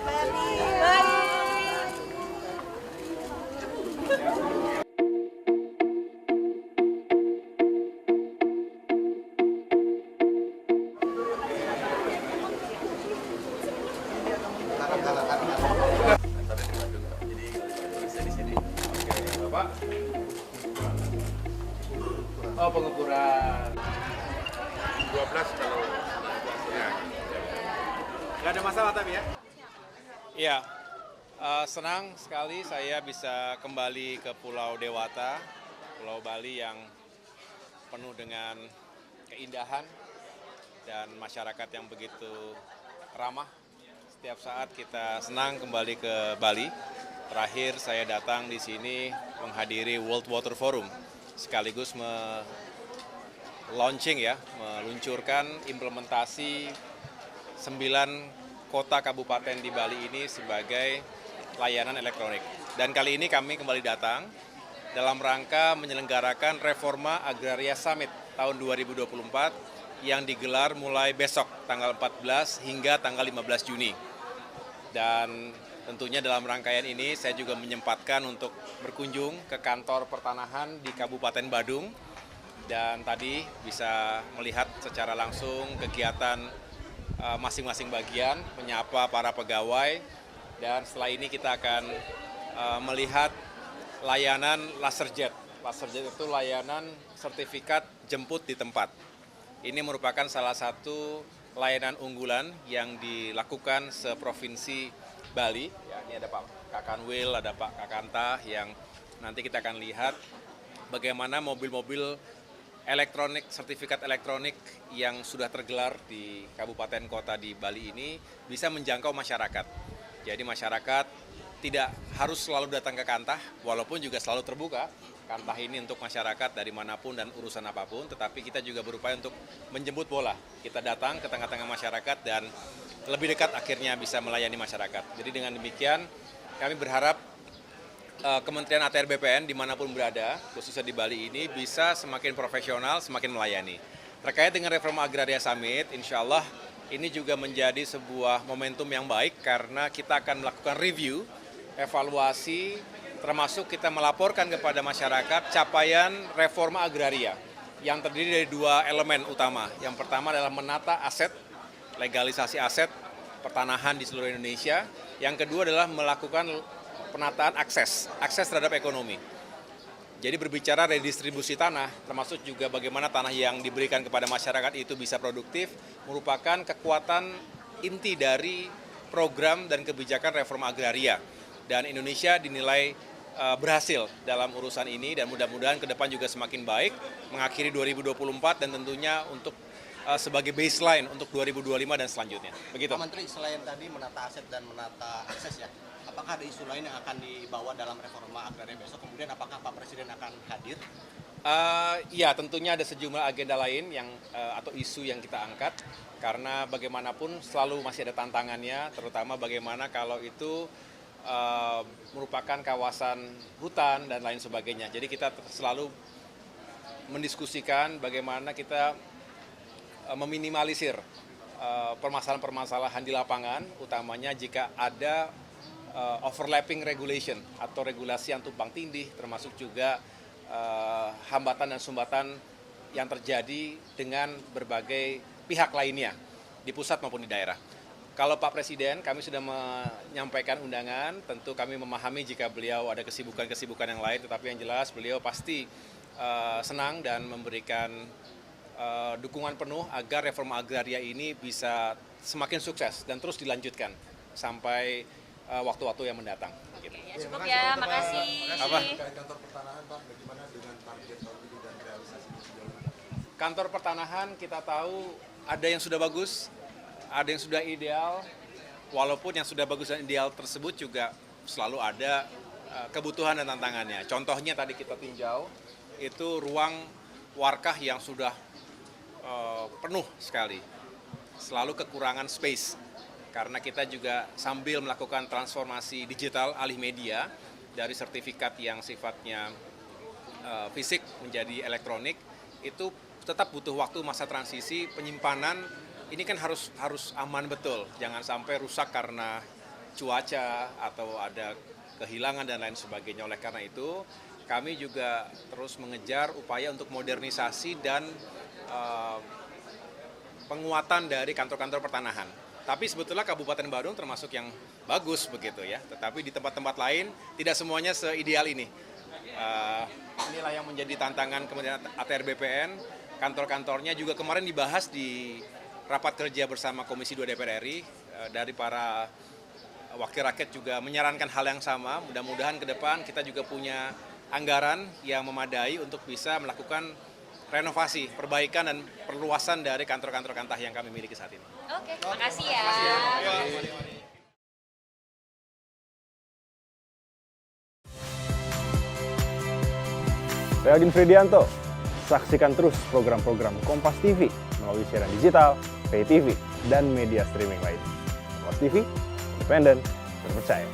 Bapak. Oh, pengukuran. 12 kalau ya. Nggak ada masalah tapi ya? Iya, senang sekali saya bisa kembali ke Pulau Dewata, Pulau Bali yang penuh dengan keindahan dan masyarakat yang begitu ramah. Setiap saat kita senang kembali ke Bali. Terakhir saya datang di sini menghadiri World Water Forum, sekaligus meluncurkan implementasi 9 kota kabupaten di Bali ini sebagai layanan elektronik. Dan kali ini kami kembali datang dalam rangka menyelenggarakan Reforma Agraria Summit tahun 2024 yang digelar mulai besok tanggal 14 hingga tanggal 15 Juni. Dan tentunya dalam rangkaian ini saya juga menyempatkan untuk berkunjung ke kantor pertanahan di Kabupaten Badung dan tadi bisa melihat secara langsung kegiatan masing-masing bagian, menyapa para pegawai, dan setelah ini kita akan melihat layanan LaserJet. LaserJet itu layanan sertifikat jemput di tempat. Ini merupakan salah satu layanan unggulan yang dilakukan seprovinsi Bali. Ya, ini ada Pak Kakanwil, ada Pak Kakanta yang nanti kita akan lihat bagaimana mobil-mobil elektronik, sertifikat elektronik yang sudah tergelar di kabupaten kota di Bali ini bisa menjangkau masyarakat. Jadi masyarakat tidak harus selalu datang ke Kantah, walaupun juga selalu terbuka Kantah ini untuk masyarakat dari manapun dan urusan apapun, tetapi kita juga berupaya untuk menjemput bola. Kita datang ke tengah-tengah masyarakat dan lebih dekat akhirnya bisa melayani masyarakat. Jadi dengan demikian kami berharap Kementerian ATR BPN dimanapun berada, khususnya di Bali ini, bisa semakin profesional, semakin melayani. Terkait dengan Reforma Agraria Summit, insya Allah ini juga menjadi sebuah momentum yang baik karena kita akan melakukan review, evaluasi, termasuk kita melaporkan kepada masyarakat capaian reforma agraria yang terdiri dari 2 elemen utama. Yang pertama adalah menata aset, legalisasi aset pertanahan di seluruh Indonesia. Yang kedua adalah melakukan penataan akses terhadap ekonomi. Jadi berbicara redistribusi tanah, termasuk juga bagaimana tanah yang diberikan kepada masyarakat itu bisa produktif, merupakan kekuatan inti dari program dan kebijakan reforma agraria. Dan Indonesia dinilai berhasil dalam urusan ini dan mudah-mudahan ke depan juga semakin baik, mengakhiri 2024 dan tentunya untuk sebagai baseline untuk 2025 dan selanjutnya. Begitu. Pak Menteri, selain tadi menata aset dan menata akses ya, apakah ada isu lain yang akan dibawa dalam reforma agraria besok? Kemudian apakah Pak Presiden akan hadir? Ya, tentunya ada sejumlah agenda lain yang atau isu yang kita angkat karena bagaimanapun selalu masih ada tantangannya, terutama bagaimana kalau itu merupakan kawasan hutan dan lain sebagainya. Jadi kita selalu mendiskusikan bagaimana kita meminimalisir permasalahan-permasalahan di lapangan, utamanya jika ada overlapping regulation atau regulasi yang tumpang tindih, termasuk juga hambatan dan sumbatan yang terjadi dengan berbagai pihak lainnya di pusat maupun di daerah. Kalau Pak Presiden, kami sudah menyampaikan undangan, tentu kami memahami jika beliau ada kesibukan-kesibukan yang lain, tetapi yang jelas beliau pasti senang dan memberikan dukungan penuh agar reforma agraria ini bisa semakin sukses dan terus dilanjutkan sampai waktu-waktu yang mendatang. Gitu. Ya, cukup ya, makasih. Apa? Kantor pertanahan Pak, bagaimana dengan target tahun ini dan realisasinya sejauh ini? Kantor pertanahan kita tahu ada yang sudah bagus, ada yang sudah ideal, walaupun yang sudah bagus dan ideal tersebut juga selalu ada kebutuhan dan tantangannya. Contohnya tadi kita tinjau, itu ruang warkah yang sudah penuh sekali, selalu kekurangan space, karena kita juga sambil melakukan transformasi digital alih media dari sertifikat yang sifatnya fisik menjadi elektronik, itu tetap butuh waktu masa transisi penyimpanan. Ini kan harus aman betul, jangan sampai rusak karena cuaca atau ada kehilangan dan lain sebagainya. Oleh karena itu, kami juga terus mengejar upaya untuk modernisasi dan penguatan dari kantor-kantor pertanahan. Tapi sebetulnya Kabupaten Badung termasuk yang bagus begitu ya. Tetapi di tempat-tempat lain tidak semuanya seideal ini. Inilah yang menjadi tantangan kemudian ATR BPN. Kantor-kantornya juga kemarin dibahas di rapat kerja bersama Komisi 2 DPR RI. Dari para wakil rakyat juga menyarankan hal yang sama. Mudah-mudahan ke depan kita juga punya anggaran yang memadai untuk bisa melakukan renovasi, perbaikan, dan perluasan dari kantor-kantor Kantah yang kami miliki saat ini. Oke, makasih ya. Saya Agin Fridianto. Saksikan terus program-program Kompas TV melalui siaran digital, pay TV, dan media streaming lain. Kompas TV, independen, terpercaya.